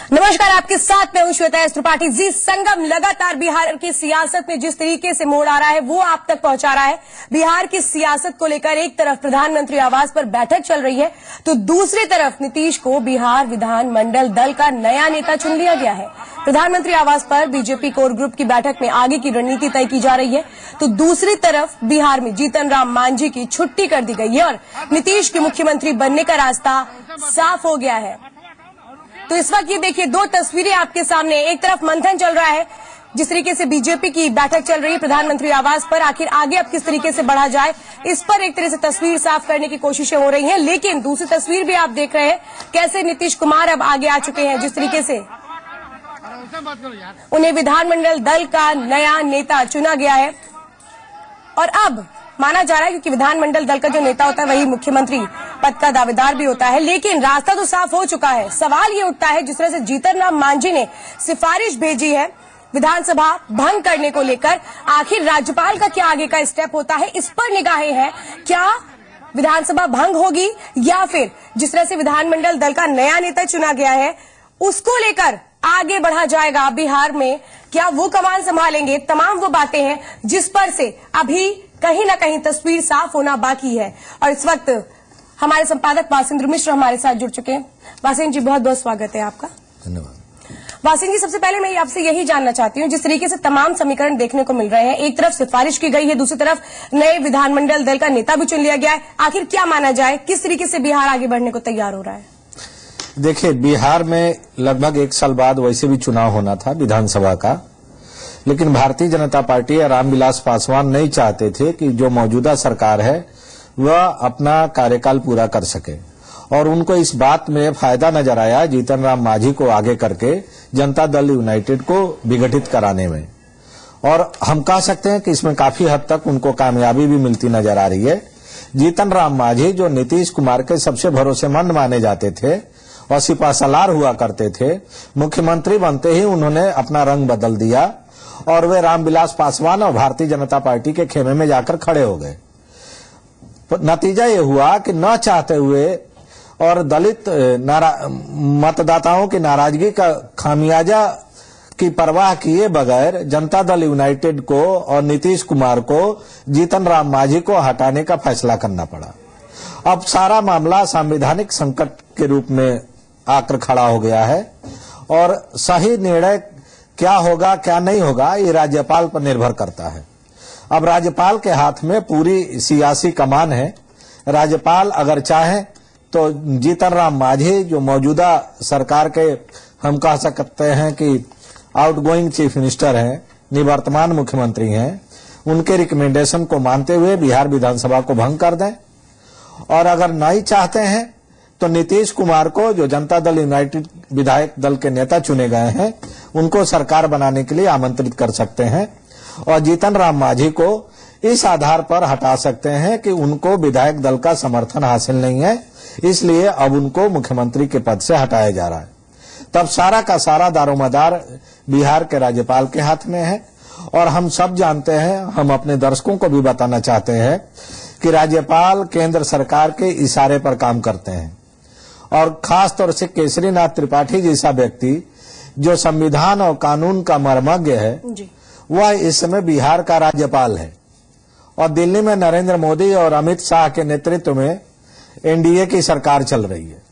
नमस्कार, आपके साथ मैं हूं श्वेता एस त्रिपाठी। जी संगम लगातार बिहार की सियासत में जिस तरीके से मोड़ आ रहा है वो आप तक पहुंचा रहा है। बिहार की सियासत को लेकर एक तरफ प्रधानमंत्री आवास पर बैठक चल रही है तो दूसरी तरफ नीतीश को बिहार विधानमंडल दल का नया नेता चुन लिया गया है। प्रधानमंत्री आवास पर बीजेपी कोर ग्रुप की बैठक में आगे की रणनीति तय की जा रही है तो दूसरी तरफ बिहार में जीतन राम मांझी की छुट्टी कर दी गई है और नीतीश के मुख्यमंत्री बनने का रास्ता साफ हो गया है। तो इस वक्त ये देखिए दो तस्वीरें आपके सामने। एक तरफ मंथन चल रहा है, जिस तरीके से बीजेपी की बैठक चल रही है प्रधानमंत्री आवास पर, आखिर आगे अब किस तरीके से बढ़ा जाए इस पर एक तरह से तस्वीर साफ करने की कोशिशें हो रही हैं। लेकिन दूसरी तस्वीर भी आप देख रहे हैं कैसे नीतीश कुमार अब आगे आ चुके हैं, जिस तरीके से उन्हें विधानमंडल दल का नया नेता चुना गया है। और अब माना जा रहा है क्योंकि विधानमंडल दल का जो नेता होता है वही मुख्यमंत्री पद का दावेदार भी होता है, लेकिन रास्ता तो साफ हो चुका है। सवाल ये उठता है जिस तरह से जीतन राम मांझी ने सिफारिश भेजी है विधानसभा भंग करने को लेकर, आखिर राज्यपाल का क्या आगे का स्टेप होता है इस पर निगाहें हैं। क्या विधानसभा भंग होगी या फिर जिस तरह से विधानमंडल दल का नया नेता चुना गया है उसको लेकर आगे बढ़ा जाएगा बिहार में, क्या वो कमान संभालेंगे? तमाम वो बातें हैं जिस पर से अभी कहीं ना कहीं तस्वीर साफ होना बाकी है। और इस वक्त हमारे संपादक वासिंद्र मिश्र हमारे साथ जुड़ चुके हैं। वासिंद्र जी, बहुत बहुत स्वागत है आपका। धन्यवाद। वासिंद्र जी, सबसे पहले मैं आपसे यही जानना चाहती हूँ, जिस तरीके से तमाम समीकरण देखने को मिल रहे हैं, एक तरफ सिफारिश की गई है, दूसरी तरफ नए विधानमंडल दल का नेता भी चुन लिया गया है, आखिर क्या माना जाए, किस तरीके से बिहार आगे बढ़ने को तैयार हो रहा है? देखिए, बिहार में लगभग 1 साल बाद वैसे भी चुनाव होना था विधानसभा का, लेकिन भारतीय जनता पार्टी या रामविलास पासवान नहीं चाहते थे कि जो मौजूदा सरकार है वह अपना कार्यकाल पूरा कर सके, और उनको इस बात में फायदा नजर आया जीतन राम मांझी को आगे करके जनता दल यूनाइटेड को विघटित कराने में। और हम कह सकते हैं कि इसमें काफी हद तक उनको कामयाबी भी मिलती नजर आ रही है। जीतन राम मांझी जो नीतीश कुमार के सबसे भरोसेमंद माने जाते थे और सिपासलार हुआ करते थे, मुख्यमंत्री बनते ही उन्होंने अपना रंग बदल दिया और वे रामविलास पासवान और भारतीय जनता पार्टी के खेमे में जाकर खड़े हो गए। नतीजा ये हुआ कि न चाहते हुए और दलित मतदाताओं की नाराजगी का खामियाजा की परवाह किए बगैर जनता दल यूनाइटेड को और नीतीश कुमार को जीतन राम मांझी को हटाने का फैसला करना पड़ा। अब सारा मामला संवैधानिक संकट के रूप में आकर खड़ा हो गया है और सही निर्णय क्या होगा क्या नहीं होगा ये राज्यपाल पर निर्भर करता है। अब राज्यपाल के हाथ में पूरी सियासी कमान है। राज्यपाल अगर चाहे तो जीतन राम मांझी जो मौजूदा सरकार के हम कह सकते हैं कि आउटगोइंग चीफ मिनिस्टर हैं, निवर्तमान मुख्यमंत्री हैं, उनके रिकमेंडेशन को मानते हुए बिहार विधानसभा को भंग कर दें, और अगर नहीं चाहते हैं तो नीतीश कुमार को जो जनता दल यूनाइटेड विधायक दल के नेता चुने गए हैं उनको सरकार बनाने के लिए आमंत्रित कर सकते हैं और जीतन राम मांझी को इस आधार पर हटा सकते हैं कि उनको विधायक दल का समर्थन हासिल नहीं है, इसलिए अब उनको मुख्यमंत्री के पद से हटाया जा रहा है। तब सारा का सारा दारोमदार बिहार के राज्यपाल के हाथ में है। और हम सब जानते हैं, हम अपने दर्शकों को भी बताना चाहते हैं कि राज्यपाल केंद्र सरकार के इशारे पर काम करते हैं और खास तौर से केसरीनाथ त्रिपाठी जैसा व्यक्ति जो संविधान और कानून का मर्मज्ञ है वह इस समय बिहार का राज्यपाल है और दिल्ली में नरेंद्र मोदी और अमित शाह के नेतृत्व में एनडीए की सरकार चल रही है।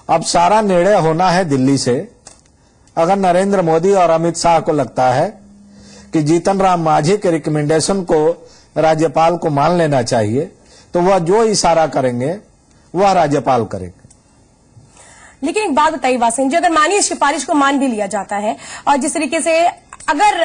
अब सारा निर्णय होना है दिल्ली से। अगर नरेंद्र मोदी और अमित शाह को लगता है कि जीतन राम मांझी के रिकमेंडेशन को राज्यपाल को मान लेना चाहिए तो वह जो इशारा करेंगे वह राज्यपाल करेंगे। लेकिन एक बात बताइए वासिंद्र जी, अगर मानिए सिफारिश को मान भी लिया जाता है और जिस तरीके से अगर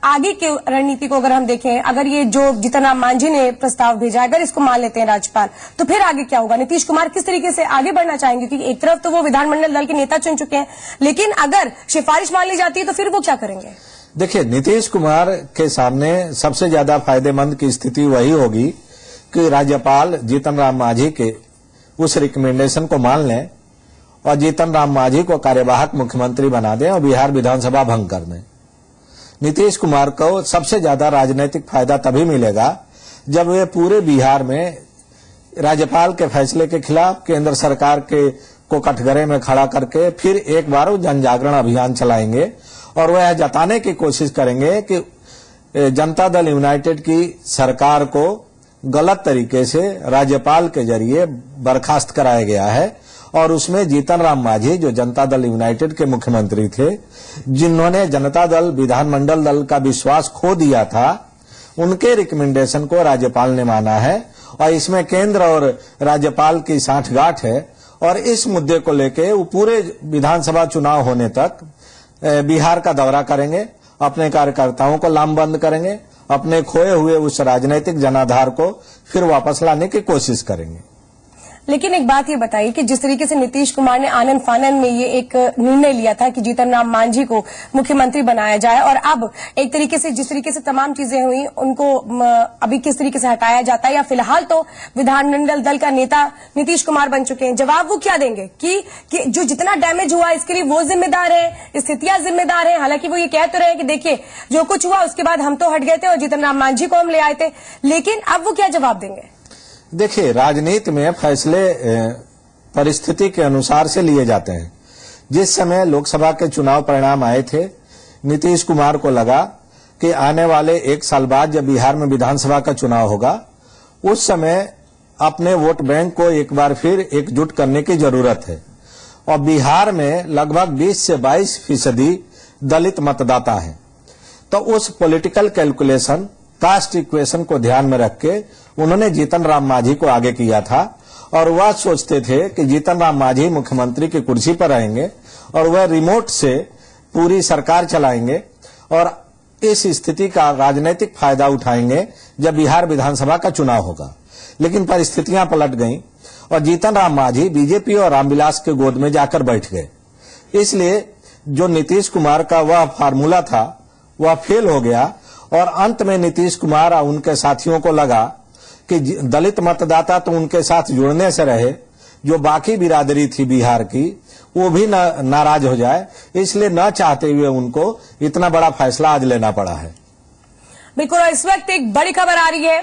आगे की रणनीति को अगर हम देखें, अगर ये जो जीतन राम मांझी ने प्रस्ताव भेजा है अगर इसको मान लेते हैं राज्यपाल, तो फिर आगे क्या होगा? नीतीश कुमार किस तरीके से आगे बढ़ना चाहेंगे? क्योंकि एक तरफ तो वो विधानमंडल दल के नेता चुन चुके हैं, लेकिन अगर सिफारिश मान ली जाती है तो फिर वो क्या करेंगे? देखिए, नीतीश कुमार के सामने सबसे ज्यादा फायदेमंद की स्थिति वही होगी कि राज्यपाल जीतन राम मांझी के उस रिकमेंडेशन को मान लें और जीतन राम मांझी को कार्यवाहक मुख्यमंत्री बना दें और बिहार विधानसभा भंग कर दें। नीतीश कुमार को सबसे ज्यादा राजनीतिक फायदा तभी मिलेगा जब वे पूरे बिहार में राज्यपाल के फैसले के खिलाफ, केंद्र सरकार के को कटघरे में खड़ा करके फिर एक बार वो जन जागरण अभियान चलाएंगे और वह जताने की कोशिश करेंगे कि जनता दल यूनाइटेड की सरकार को गलत तरीके से राज्यपाल के जरिए बर्खास्त कराया गया है और उसमें जीतन राम मांझी जो जनता दल यूनाइटेड के मुख्यमंत्री थे, जिन्होंने जनता दल विधानमंडल दल का विश्वास खो दिया था, उनके रिकमेंडेशन को राज्यपाल ने माना है और इसमें केंद्र और राज्यपाल की साठगांठ है और इस मुद्दे को लेकर वो पूरे विधानसभा चुनाव होने तक बिहार का दौरा करेंगे, अपने कार्यकर्ताओं को लामबंद करेंगे, अपने खोए हुए उस राजनीतिक जनाधार को फिर वापस लाने की कोशिश करेंगे। लेकिन एक बात ये बताइए कि जिस तरीके से नीतीश कुमार ने आनन फानन में ये एक निर्णय लिया था कि जीतन राम मांझी को मुख्यमंत्री बनाया जाए और अब एक तरीके से जिस तरीके से तमाम चीजें हुई उनको अभी किस तरीके से हटाया जाता है, या फिलहाल तो विधानमंडल दल का नेता नीतीश कुमार बन चुके हैं, जवाब वो क्या देंगे कि जो जितना डैमेज हुआ इसके लिए वो जिम्मेदार है, स्थितियां जिम्मेदार है? हालांकि वो ये कह तो रहे हैं कि देखिए जो कुछ हुआ उसके बाद हम तो हट गए थे और जीतन राम मांझी को हम ले आए थे, लेकिन अब वो क्या जवाब देंगे? देखिए, राजनीति में फैसले परिस्थिति के अनुसार से लिए जाते हैं। जिस समय लोकसभा के चुनाव परिणाम आए थे, नीतीश कुमार को लगा कि आने वाले एक साल बाद जब बिहार में विधानसभा का चुनाव होगा, उस समय अपने वोट बैंक को एक बार फिर एकजुट करने की जरूरत है और बिहार में लगभग 20 से 22% दलित मतदाता हैं। तो उस पॉलिटिकल कैलकुलेशन, कास्ट इक्वेशन को ध्यान में रख के उन्होंने जीतन राम मांझी को आगे किया था और वह सोचते थे कि जीतन राम मांझी मुख्यमंत्री की कुर्सी पर रहेंगे और वह रिमोट से पूरी सरकार चलाएंगे और इस स्थिति का राजनीतिक फायदा उठाएंगे जब बिहार विधानसभा का चुनाव होगा। लेकिन परिस्थितियां पलट गईं और जीतन राम मांझी बीजेपी और रामविलास के गोद में जाकर बैठ गए। इसलिए जो नीतीश कुमार का वह फार्मूला था वह फेल हो गया और अंत में नीतीश कुमार और उनके साथियों को लगा कि दलित मतदाता तो उनके साथ जुड़ने से रहे, जो बाकी बिरादरी थी बिहार की वो भी नाराज हो जाए, इसलिए न चाहते हुए उनको इतना बड़ा फैसला आज लेना पड़ा है। बिल्कुल, इस वक्त एक बड़ी खबर आ रही है।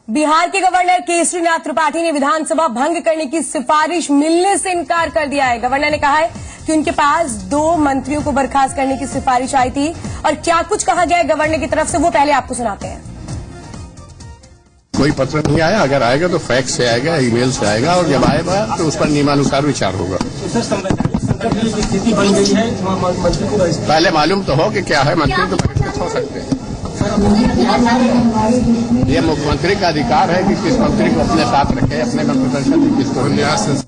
बिहार के गवर्नर केसरीनाथ त्रिपाठी ने विधानसभा भंग करने की सिफारिश मिलने से इनकार कर दिया है। गवर्नर ने कहा है कि उनके पास 2 मंत्रियों को बर्खास्त करने की सिफारिश आई थी और क्या कुछ कहा गया है गवर्नर की तरफ से वो पहले आपको सुनाते हैं। कोई पत्र नहीं आया, अगर आएगा तो फैक्स से आएगा, ईमेल से आएगा और जब आएगा तो उस पर नियमानुसार विचार होगा। पहले मालूम तो हो कि क्या है, मंत्री तो बहिष्कृत हो सकते हैं। ये मुख्यमंत्री का अधिकार है कि किस मंत्री को अपने साथ रखे, अपने मंत्रिपरिषद किसको।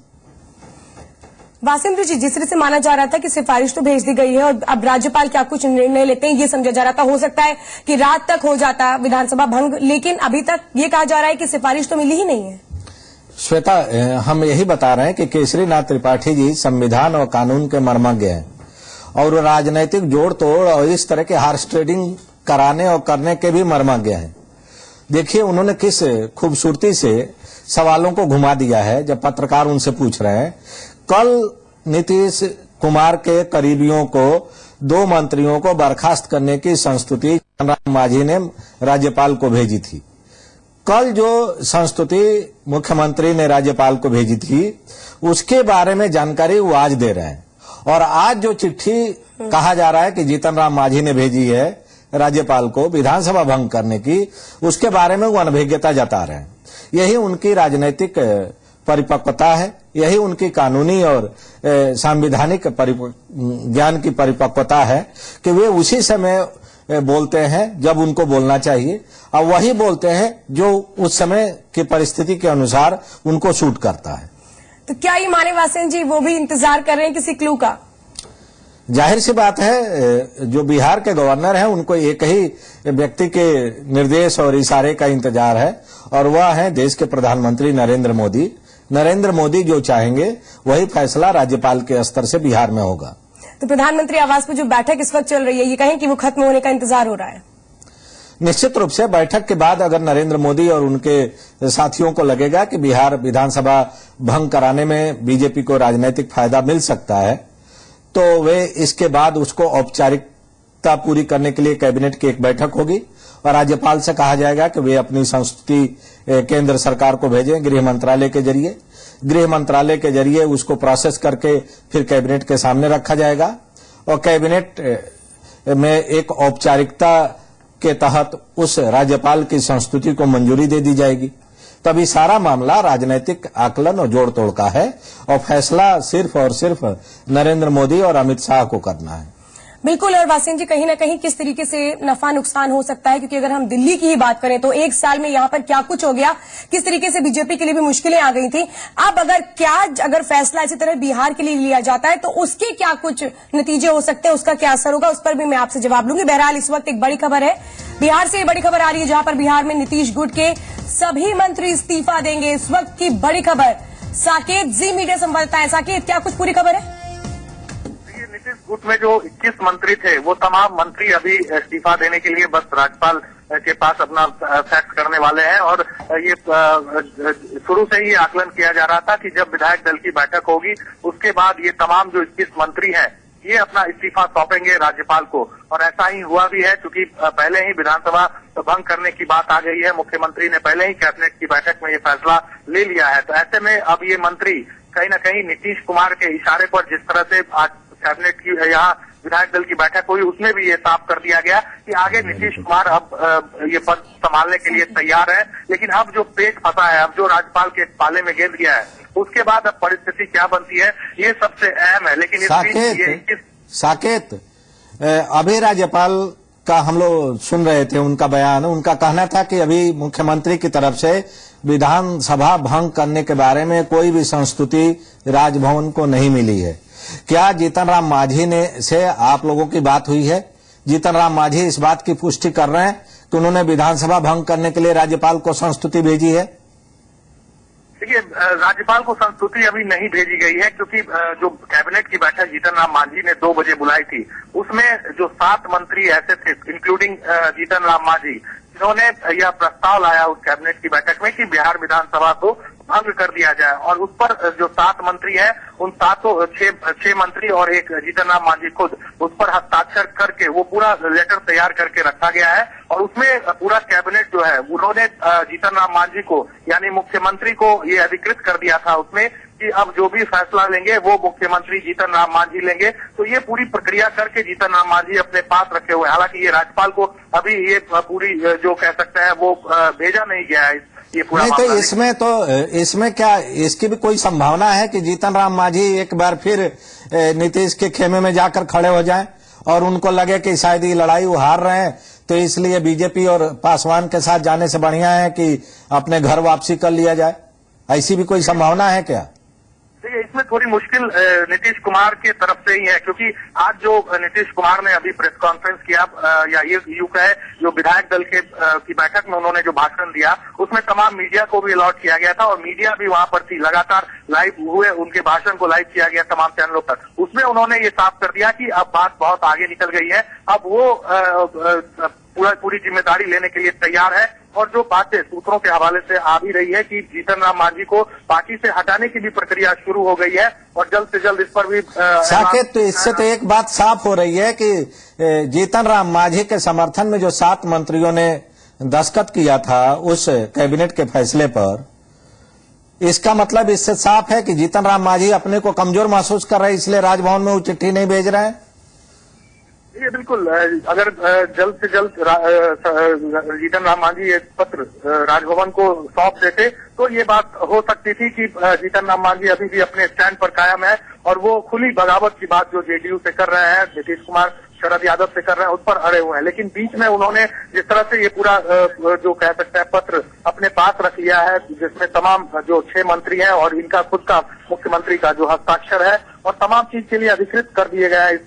वासिंद्र जी, जिस तरह से माना जा रहा था कि सिफारिश तो भेज दी गई है और अब राज्यपाल क्या कुछ निर्णय लेते हैं ये समझा जा रहा था, हो सकता है कि रात तक हो जाता विधानसभा भंग, लेकिन अभी तक ये कहा जा रहा है कि सिफारिश तो मिली ही नहीं है। श्वेता, हम यही बता रहे हैं कि केसरीनाथ त्रिपाठी जी संविधान और कानून के मर्मज्ञ हैं और राजनीतिक जोड़ तोड़ और इस तरह के हार्स ट्रेडिंग कराने और करने के भी मर्मज्ञ हैं। देखिए उन्होंने किस खूबसूरती से सवालों को घुमा दिया है जब पत्रकार उनसे पूछ रहे हैं। कल नीतीश कुमार के करीबियों को 2 मंत्रियों को बर्खास्त करने की संस्तुति जीतन राम मांझी ने राज्यपाल को भेजी थी। कल जो संस्तुति मुख्यमंत्री ने राज्यपाल को भेजी थी उसके बारे में जानकारी वो आज दे रहे हैं और आज जो चिट्ठी कहा जा रहा है कि जीतन राम मांझी ने भेजी है राज्यपाल को विधानसभा भंग करने की, उसके बारे में वो अनभिज्ञता जता रहे हैं। यही उनकी राजनीतिक परिपक्वता है, यही उनकी कानूनी और संवैधानिक ज्ञान की परिपक्वता है कि वे उसी समय बोलते हैं जब उनको बोलना चाहिए और वही बोलते हैं जो उस समय की परिस्थिति के अनुसार उनको सूट करता है। तो क्या ये माने वासेन जी वो भी इंतजार कर रहे हैं किसी क्लू का? जाहिर सी बात है, जो बिहार के गवर्नर हैं उनको एक ही व्यक्ति के निर्देश और इशारे का इंतजार है और वह है देश के प्रधानमंत्री नरेंद्र मोदी। नरेंद्र मोदी जो चाहेंगे वही फैसला राज्यपाल के स्तर से बिहार में होगा। तो प्रधानमंत्री आवास पर जो बैठक इस वक्त चल रही है, ये कहें कि वो खत्म होने का इंतजार हो रहा है? निश्चित रूप से बैठक के बाद अगर नरेंद्र मोदी और उनके साथियों को लगेगा कि बिहार विधानसभा भंग कराने में बीजेपी को राजनीतिक फायदा मिल सकता है तो वे इसके बाद उसको औपचारिकता पूरी करने के लिए कैबिनेट की एक बैठक होगी और राज्यपाल से कहा जाएगा कि वे अपनी संस्तुति केंद्र सरकार को भेजें गृह मंत्रालय के जरिए। गृह मंत्रालय के जरिए उसको प्रोसेस करके फिर कैबिनेट के सामने रखा जाएगा और कैबिनेट में एक औपचारिकता के तहत उस राज्यपाल की संस्तुति को मंजूरी दे दी जाएगी। तभी सारा मामला राजनीतिक आकलन और जोड़ तोड़ का है और फैसला सिर्फ और सिर्फ नरेंद्र मोदी और अमित शाह को करना है। बिल्कुल। और वासिम जी, कहीं ना कहीं किस तरीके से नफा नुकसान हो सकता है, क्योंकि अगर हम दिल्ली की ही बात करें तो एक साल में यहां पर क्या कुछ हो गया, किस तरीके से बीजेपी के लिए भी मुश्किलें आ गई थी। अब अगर फैसला इसी तरह बिहार के लिए लिया जाता है तो उसके क्या कुछ नतीजे हो सकते हैं, उसका क्या असर होगा, उस पर भी मैं आपसे जवाब लूंगी। बहरहाल इस वक्त एक बड़ी खबर है, बिहार से बड़ी खबर आ रही है जहां पर बिहार में नीतीश गुट के सभी मंत्री इस्तीफा देंगे। इस वक्त की बड़ी खबर, साकेत जी मीडिया संवाददाता है। साकेत, क्या कुछ पूरी खबर है? नीतीश गुट में जो 21 मंत्री थे वो तमाम मंत्री अभी इस्तीफा देने के लिए बस राज्यपाल के पास अपना फैक्स करने वाले हैं। और ये शुरू से ही आकलन किया जा रहा था कि जब विधायक दल की बैठक होगी उसके बाद ये तमाम जो 21 मंत्री हैं ये अपना इस्तीफा सौंपेंगे राज्यपाल को। और ऐसा ही हुआ भी है, क्योंकि पहले ही विधानसभा भंग करने की बात आ गई है। मुख्यमंत्री ने पहले ही कैबिनेट की बैठक में ये फैसला ले लिया है। तो ऐसे में अब ये मंत्री कहीं न कहीं नीतीश कुमार के इशारे पर, जिस तरह से आज कैबिनेट की यहाँ विधायक दल की बैठक हुई उसमें भी ये साफ कर दिया गया कि आगे नीतीश कुमार अब ये पद संभालने के लिए तैयार है। लेकिन अब जो पेच फंसा है, अब जो राज्यपाल के पाले में गेंद गया है, उसके बाद अब परिस्थिति क्या बनती है ये सबसे अहम है। लेकिन साकेत, अभी राज्यपाल का हम लोग सुन रहे थे उनका बयान, उनका कहना था कि अभी मुख्यमंत्री की तरफ से विधानसभा भंग करने के बारे में कोई भी संस्तुति राजभवन को नहीं मिली है। क्या जीतन राम मांझी से आप लोगों की बात हुई है? जीतन राम मांझी इस बात की पुष्टि कर रहे हैं कि उन्होंने विधानसभा भंग करने के लिए राज्यपाल को संस्तुति भेजी है? देखिए, राज्यपाल को संस्तुति अभी नहीं भेजी गई है, क्योंकि जो कैबिनेट की बैठक जीतन राम मांझी ने 2 बजे बुलाई थी उसमें जो 7 मंत्री ऐसे थे इंक्लूडिंग जीतन राम मांझी, जिन्होंने यह प्रस्ताव लाया उस कैबिनेट की बैठक में कि बिहार विधानसभा को भंग कर दिया जाए। और उस पर जो 7 मंत्री हैं उन 6 मंत्री और एक जीतन राम मांझी खुद उस पर हस्ताक्षर करके वो पूरा लेटर तैयार करके रखा गया है। और उसमें पूरा कैबिनेट जो है उन्होंने जीतन राम मांझी को यानी मुख्यमंत्री को ये अधिकृत कर दिया था उसमें कि अब जो भी फैसला लेंगे वो मुख्यमंत्री जीतन राम मांझी लेंगे। तो ये पूरी प्रक्रिया करके जीतन राम मांझी अपने पास रखे हुए हैं। हालांकि ये राज्यपाल को अभी ये पूरी जो कह सकते हैं वो भेजा नहीं गया है ये पूरा। नहीं तो इसमें क्या इसकी भी कोई संभावना है कि जीतन राम मांझी एक बार फिर नीतीश के खेमे में जाकर खड़े हो जाएं और उनको लगे कि शायद ये लड़ाई वो हार रहे हैं तो इसलिए बीजेपी और पासवान के साथ जाने से बढ़िया है कि अपने घर वापसी कर लिया जाए? ऐसी भी कोई संभावना है क्या? देखिए, इसमें थोड़ी मुश्किल नीतीश कुमार की तरफ से ही है, क्योंकि आज जो नीतीश कुमार ने अभी प्रेस कॉन्फ्रेंस किया या ये यूं कहे जो विधायक दल की बैठक में उन्होंने जो भाषण दिया उसमें तमाम मीडिया को भी अलॉट किया गया था और मीडिया भी वहां पर थी, लगातार लाइव हुए उनके भाषण को लाइव किया गया तमाम चैनलों पर। उसमें उन्होंने ये साफ कर दिया कि अब बात बहुत आगे निकल गई है, अब वो पूरी जिम्मेदारी लेने के लिए तैयार है। और जो बातें सूत्रों के हवाले से आ भी रही है कि जीतन राम मांझी को पार्टी से हटाने की भी प्रक्रिया शुरू हो गई है और जल्द से जल्द इस पर भी साकेत, तो इससे तो एक बात साफ हो रही है कि जीतन राम मांझी के समर्थन में जो 7 मंत्रियों ने दस्तखत किया था उस कैबिनेट के फैसले पर, इसका मतलब इससे साफ है कि जीतन राम मांझी अपने को कमजोर महसूस कर रहे हैं, इसलिए राजभवन में वो चिट्ठी नहीं भेज रहे हैं। ये बिल्कुल, अगर जल्द से जल्द जीतन राम मांझी ये पत्र राजभवन को सौंप देते तो ये बात हो सकती थी कि जीतन राम मांझी अभी भी अपने स्टैंड पर कायम है और वो खुली बगावत की बात जो जेडीयू से कर रहे हैं, नीतीश कुमार शरद यादव से कर रहे हैं, उस पर अड़े हुए हैं। लेकिन बीच में उन्होंने जिस तरह से ये पूरा जो कह सकते हैं पत्र अपने पास रख लिया है, जिसमें तमाम जो 6 मंत्री हैं और इनका खुद का मुख्यमंत्री का जो हस्ताक्षर है और तमाम चीज के लिए अधिकृत कर दिए गया है इस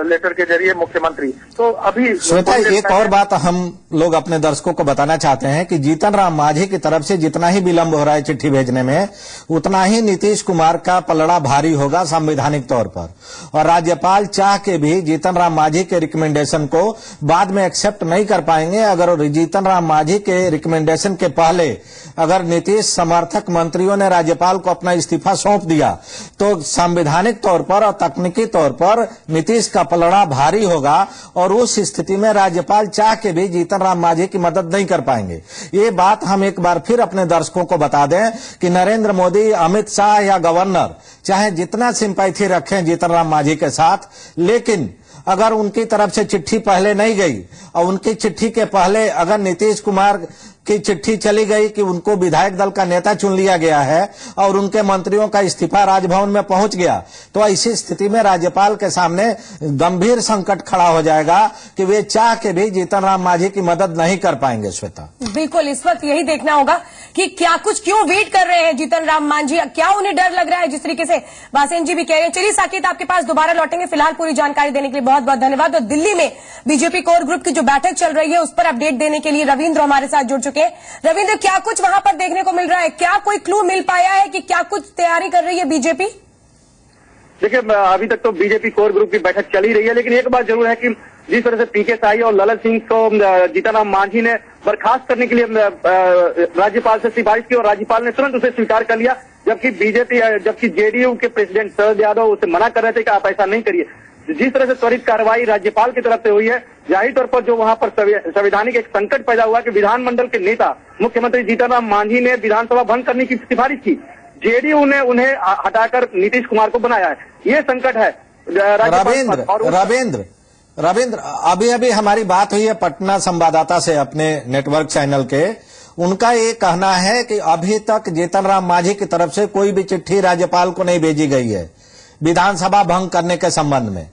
लेटर के जरिए मुख्यमंत्री। तो अभी श्वेता, एक और बात हम लोग अपने दर्शकों को बताना चाहते हैं कि जीतन राम मांझी की तरफ से जितना ही विलंब हो रहा है चिट्ठी भेजने में, उतना ही नीतीश कुमार का पलड़ा भारी होगा संवैधानिक तौर पर। और राज्यपाल चाह के भी जीतन राम मांझी के रिकमेंडेशन को बाद में एक्सेप्ट नहीं कर पाएंगे। अगर जीतन राम मांझी के रिकमेंडेशन के पहले अगर नीतीश समर्थक मंत्रियों ने राज्यपाल को अपना इस्तीफा सौंप दिया तो संवैधानिक तौर तौर पर और तकनीकी तौर पर नीतीश का पलड़ा भारी होगा और उस स्थिति में राज्यपाल चाह के भी जीतन राम मांझी की मदद नहीं कर पाएंगे। ये बात हम एक बार फिर अपने दर्शकों को बता दें कि नरेंद्र मोदी, अमित शाह या गवर्नर चाहे जितना सिंपैथी रखें जीतन राम मांझी के साथ, लेकिन अगर उनकी तरफ से चिट्ठी पहले नहीं गई और उनकी चिट्ठी के पहले अगर नीतीश कुमार की चिट्ठी चली गई कि उनको विधायक दल का नेता चुन लिया गया है और उनके मंत्रियों का इस्तीफा राजभवन में पहुंच गया, तो ऐसी स्थिति में राज्यपाल के सामने गंभीर संकट खड़ा हो जाएगा कि वे चाह के भी जीतन राम मांझी की मदद नहीं कर पाएंगे। श्वेता, बिल्कुल इस वक्त यही देखना होगा कि क्या कुछ क्यों वेट कर रहे हैं जीतन राम मांझी, क्या उन्हें डर लग रहा है, जिस तरीके से बासेन जी भी कह रहे हैं। चलिए साकेत, आपके पास दोबारा लौटेंगे। फिलहाल पूरी जानकारी देने के लिए बहुत बहुत धन्यवाद। और दिल्ली में बीजेपी कोर ग्रुप की जो बैठक चल रही है उस पर अपडेट देने के लिए रविंद्र हमारे साथ जुड़ चुके हैं। रविंद्र, क्या कुछ वहां पर देखने को मिल रहा है, क्या कोई क्लू मिल पाया है कि क्या कुछ तैयारी कर रही है बीजेपी? देखिए, अभी तक तो बीजेपी कोर ग्रुप की बैठक चल ही रही है, लेकिन एक बात जरूर है कि जिस तरह से पीके साई और ललन सिंह को जीतन राम मांझी ने बर्खास्त करने के लिए राज्यपाल से सिफारिश की और राज्यपाल ने तुरंत उसे स्वीकार कर लिया, जबकि जेडीयू के प्रेसिडेंट शरद यादव उसे मना कर रहे थे कि आप ऐसा नहीं करिए। जिस तरह से त्वरित कार्रवाई राज्यपाल की तरफ से हुई है, जाहिर तौर पर जो वहां पर संवैधानिक एक संकट पैदा हुआ कि विधानमंडल के नेता मुख्यमंत्री जीतन राम मांझी ने विधानसभा भंग करने की सिफारिश की, जेडीयू ने उन्हें हटाकर नीतीश कुमार को बनाया है। ये संकट है रविंद्र, अभी हमारी बात हुई है पटना संवाददाता से अपने नेटवर्क चैनल के। उनका ये कहना है कि अभी तक जीतन राम मांझी की तरफ से कोई भी चिट्ठी राज्यपाल को नहीं भेजी गई है विधानसभा भंग करने के संबंध में।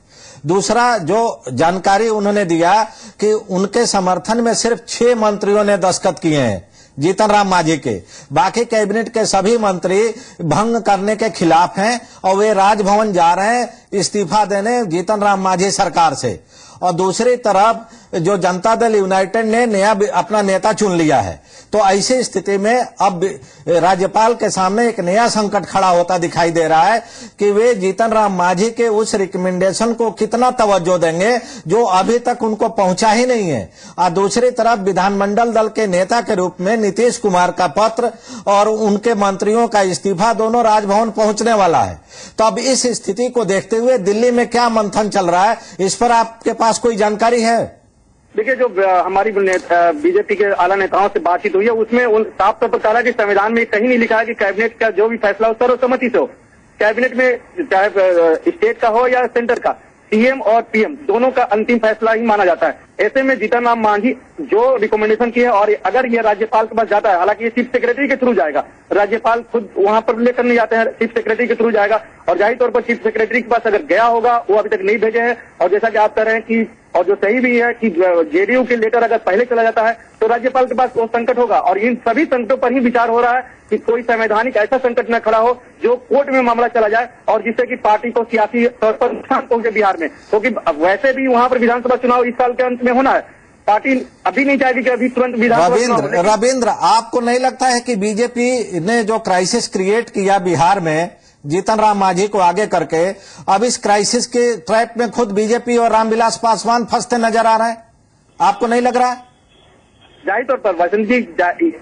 दूसरा जो जानकारी उन्होंने दिया कि उनके समर्थन में सिर्फ 6 मंत्रियों ने दस्तखत किए हैं जीतन राम मांझी के, बाकी कैबिनेट के सभी मंत्री भंग करने के खिलाफ हैं और वे राजभवन जा रहे हैं इस्तीफा देने जीतन राम मांझी सरकार से। और दूसरी तरफ जो जनता दल यूनाइटेड ने नया अपना नेता चुन लिया है, तो ऐसी स्थिति में अब राज्यपाल के सामने एक नया संकट खड़ा होता दिखाई दे रहा है कि वे जीतन राम मांझी के उस रिकमेंडेशन को कितना तवज्जो देंगे जो अभी तक उनको पहुंचा ही नहीं है। और दूसरी तरफ विधानमंडल दल के नेता के रूप में नीतीश कुमार का पत्र और उनके मंत्रियों का इस्तीफा दोनों राजभवन पहुंचने वाला है। तो अब इस स्थिति को देखते हुए दिल्ली में क्या मंथन चल रहा है, इस पर आपके पास कोई जानकारी है? देखिए, जो हमारी बीजेपी के आला नेताओं से बातचीत हुई है उसमें साफ तौर पर कहा कि संविधान में कहीं नहीं लिखा है कि कैबिनेट का जो भी फैसला हो सर्वसम्मति से हो। कैबिनेट में चाहे स्टेट का हो या सेंटर का, सीएम और पीएम दोनों का अंतिम फैसला ही माना जाता है। ऐसे में जीतन राम मांझी जो रिकमेंडेशन की है और अगर ये राज्यपाल के पास जाता है, हालांकि ये चीफ सेक्रेटरी के थ्रू जाएगा, राज्यपाल खुद वहां पर लेकर नहीं जाते हैं, चीफ सेक्रेटरी के थ्रू जाएगा और जाहिर तौर पर चीफ सेक्रेटरी के पास अगर गया होगा, वो अभी तक नहीं भेजे हैं। और जैसा कि आप कह रहे हैं कि और जो सही भी है कि जेडीयू के लेटर अगर पहले चला जाता है तो राज्यपाल के पास वो संकट होगा। और इन सभी संकटों पर ही विचार हो रहा है कि कोई संवैधानिक ऐसा संकट न खड़ा हो जो कोर्ट में मामला चला जाए और जिससे कि पार्टी को सियासी तौर पर नुकसान पहुंचे बिहार में, क्योंकि वैसे भी वहां पर विधानसभा चुनाव इस साल के अंत में होना है। पार्टी अभी नहीं चाहेगी कि अभी तुरंत विधानसभा। रविंद्र, आपको नहीं लगता है कि बीजेपी ने जो क्राइसिस क्रिएट किया बिहार में जीतन राम मांझी को आगे करके, अब इस क्राइसिस के ट्रैप में खुद बीजेपी और रामविलास पासवान फंसते नजर आ रहे हैं? आपको नहीं लग रहा है? जाहिर तौर पर वसंत जी,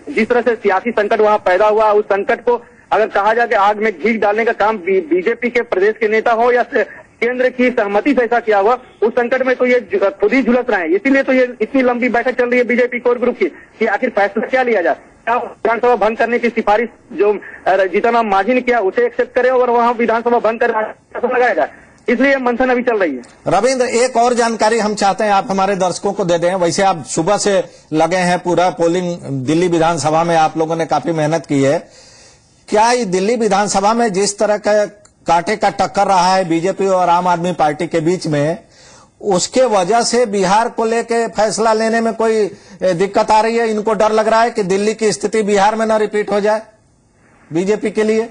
जिस तरह से सियासी संकट वहां पैदा हुआ, उस संकट को अगर कहा जाए कि आग में घी डालने का काम बीजेपी के प्रदेश के नेता हो या केंद्र की सहमति से ऐसा किया हुआ, उस संकट में तो ये खुद ही झुलस रहे हैं। इसीलिए तो ये इतनी लंबी बैठक चल रही है बीजेपी कोर ग्रुप की कि आखिर फैसला क्या लिया जाए। क्या विधानसभा भंग करने की सिफारिश जो जीतन राम मांझी ने किया उसे एक्सेप्ट करे और वहां विधानसभा भंग कर लगाया जाए, इसलिए मंथन अभी चल रही है। रविंद्र, एक और जानकारी हम चाहते हैं आप हमारे दर्शकों को दे दें। वैसे आप सुबह से लगे हैं, पूरा पोलिंग दिल्ली विधानसभा में आप लोगों ने काफी मेहनत की है। क्या ये दिल्ली विधानसभा में जिस तरह का कांटे का टक्कर रहा है बीजेपी और आम आदमी पार्टी के बीच में, उसके वजह से बिहार को लेके फैसला लेने में कोई दिक्कत आ रही है? इनको डर लग रहा है कि दिल्ली की स्थिति बिहार में न रिपीट हो जाए बीजेपी के लिए?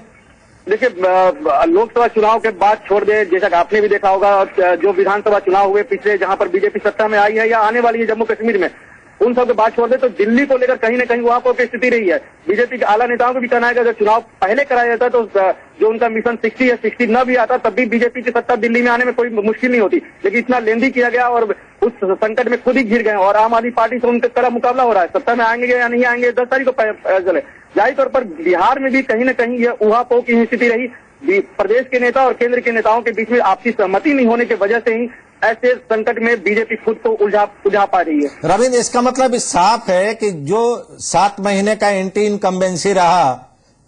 देखिए, लोकसभा चुनाव के बाद छोड़ दे, जैसा कि आपने भी देखा होगा जो विधानसभा चुनाव हुए पिछले, जहां पर बीजेपी सत्ता में आई है या आने वाली है जम्मू कश्मीर में, उन सब के बात छोड़ दे तो दिल्ली को लेकर कहीं न कहीं वहां पर स्थिति रही है। बीजेपी के आला नेताओं को भी कहना है कि अगर चुनाव पहले कराया जाता तो जो उनका मिशन 60 या 60 न भी आता तब भी बीजेपी की सत्ता दिल्ली में आने में कोई मुश्किल नहीं होती, लेकिन इतना लेंदी किया गया और उस संकट में खुद ही घिर गए और आम आदमी पार्टी से उनका कड़ा मुकाबला हो रहा है। सत्ता में आएंगे या नहीं आएंगे 10 तारीख को चले। जाहिर तौर पर बिहार में भी कहीं न कहीं यह उहापोह की स्थिति रही। प्रदेश के नेता और केंद्र के नेताओं के बीच में आपसी सहमति नहीं होने की वजह से ही ऐसे संकट में बीजेपी खुद को उलझा पा रही है। रविंद्र, इसका मतलब इस साफ है कि जो 7 महीने का एंटी इनकम्बेंसी रहा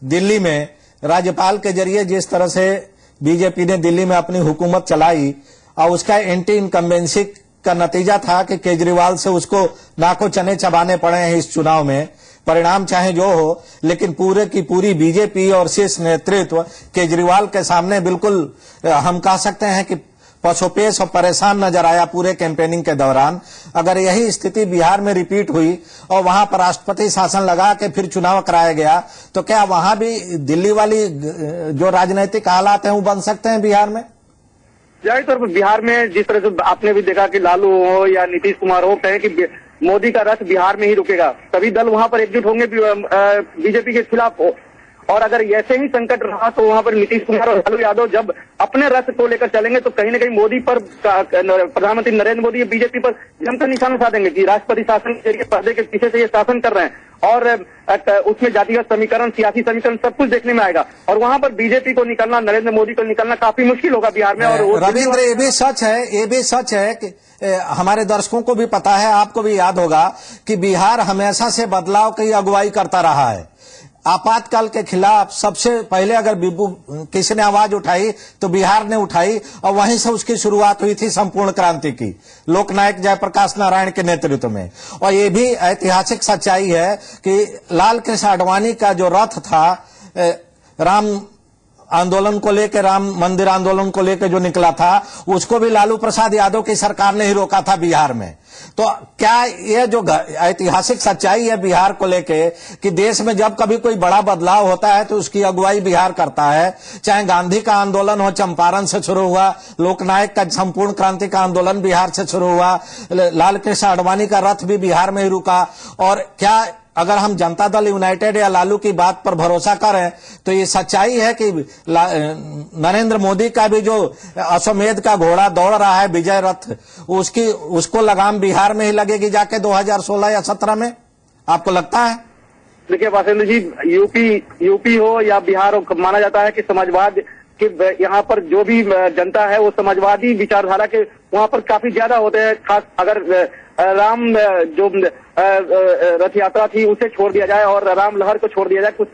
दिल्ली में, राज्यपाल के जरिए जिस तरह से बीजेपी ने दिल्ली में अपनी हुकूमत चलाई और उसका एंटी इनकम्बेंसी का नतीजा था कि केजरीवाल से उसको नाको चने चबाने पड़े हैं इस चुनाव में। परिणाम चाहे जो हो, लेकिन पूरे की पूरी बीजेपी और शीर्ष नेतृत्व केजरीवाल के सामने बिल्कुल हम कह सकते हैं कि पशुपेश और परेशान नजर आया पूरे कैंपेनिंग के दौरान। अगर यही स्थिति बिहार में रिपीट हुई और वहां पर राष्ट्रपति शासन लगा के फिर चुनाव कराया गया, तो क्या वहां भी दिल्ली वाली जो राजनीतिक हालात हैं वो बन सकते हैं बिहार में? जाहिर तौर पर बिहार में जिस तरह से आपने भी देखा कि लालू हो या नीतीश कुमार हो, कहे कि मोदी का रथ बिहार में ही रुकेगा, सभी दल वहां पर एकजुट होंगे बीजेपी के खिलाफ हो। और अगर ऐसे ही संकट रहा तो वहां पर नीतीश कुमार और लालू यादव जब अपने रथ को लेकर चलेंगे तो कहीं न कहीं मोदी पर, प्रधानमंत्री नरेंद्र मोदी बीजेपी पर जमकर निशाना साधेंगे कि राष्ट्रपति शासन के जरिए पर्दे के पीछे से ये शासन कर रहे हैं और उसमें जातिगत समीकरण, सियासी समीकरण सब कुछ देखने में आएगा और वहां पर बीजेपी को निकलना, नरेंद्र मोदी को निकलना काफी मुश्किल होगा बिहार में। और रविंद्र, ये भी सच है कि हमारे दर्शकों को भी पता है, आपको भी याद होगा कि बिहार हमेशा से बदलाव की अगुवाई करता रहा है। आपातकाल के खिलाफ सबसे पहले अगर किसी ने आवाज उठाई तो बिहार ने उठाई और वहीं से उसकी शुरुआत हुई थी संपूर्ण क्रांति की, लोकनायक जयप्रकाश नारायण के नेतृत्व में। और ये भी ऐतिहासिक सच्चाई है कि लाल कृष्ण आडवाणी का जो रथ था राम आंदोलन को लेकर, राम मंदिर आंदोलन को लेकर जो निकला था, उसको भी लालू प्रसाद यादव की सरकार ने ही रोका था बिहार में। तो क्या ये जो ऐतिहासिक सच्चाई है बिहार को लेके कि देश में जब कभी कोई बड़ा बदलाव होता है तो उसकी अगुवाई बिहार करता है, चाहे गांधी का आंदोलन हो, चंपारण से शुरू हुआ, लोकनायक का संपूर्ण क्रांति का आंदोलन बिहार से शुरू हुआ, लाल कृष्ण आडवाणी का रथ भी बिहार में ही रुका। और क्या अगर हम जनता दल यूनाइटेड या लालू की बात पर भरोसा करें तो ये सच्चाई है कि नरेंद्र मोदी का भी जो अश्वमेध का घोड़ा दौड़ रहा है विजय रथ, उसको लगाम बिहार में ही लगेगी जाके 2016 या 17 में, आपको लगता है? देखिए वासेंद्र जी, यूपी हो या बिहार हो, माना जाता है कि समाजवाद कि यहाँ पर जो भी जनता है वो समाजवादी विचारधारा के वहाँ पर काफी ज्यादा होते हैं। खास अगर राम जो रथ यात्रा थी उसे छोड़ दिया जाए और राम लहर को छोड़ दिया जाए, कुछ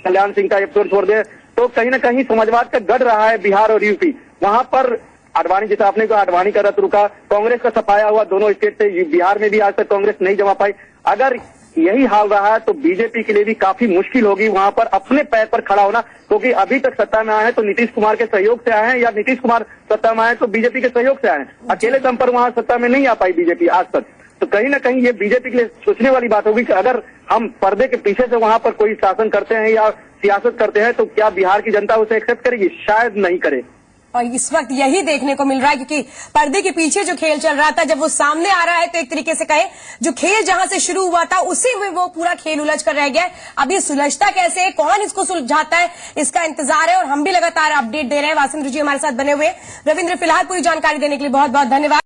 कल्याण सिंह का एपिसोड छोड़ दिया, तो कहीं ना कहीं समाजवाद का गढ़ रहा है बिहार और यूपी। वहां पर आडवाणी, जैसे आपने कहा आडवाणी का रथ रुका, कांग्रेस का सफाया हुआ दोनों स्टेट से, बिहार में भी आज तक कांग्रेस नहीं जमा पाई। अगर यही हाल रहा है तो बीजेपी के लिए भी काफी मुश्किल होगी वहां पर अपने पैर पर खड़ा होना, क्योंकि अभी तक सत्ता में आए हैं तो नीतीश कुमार के सहयोग से आए हैं या नीतीश कुमार सत्ता में आए तो बीजेपी के सहयोग से आए हैं। अकेले दम पर वहां सत्ता में नहीं आ पाई बीजेपी आज तक। तो कहीं ना कहीं ये बीजेपी के लिए सोचने वाली बात होगी कि अगर हम पर्दे के पीछे से वहां पर कोई शासन करते हैं या सियासत करते हैं तो क्या बिहार की जनता उसे एक्सेप्ट करेगी? शायद नहीं करे। और इस वक्त यही देखने को मिल रहा है, क्योंकि पर्दे के पीछे जो खेल चल रहा था जब वो सामने आ रहा है तो एक तरीके से कहे जो खेल जहां से शुरू हुआ था उसी में वो पूरा खेल उलझ कर रह गया है। अभी सुलझता कैसे है, कौन इसको सुलझाता है, इसका इंतजार है और हम भी लगातार अपडेट दे रहे हैं। वासेंद्र जी हमारे साथ बने हुए। रविंद्र, फिलहाल पूरी जानकारी देने के लिए बहुत बहुत धन्यवाद।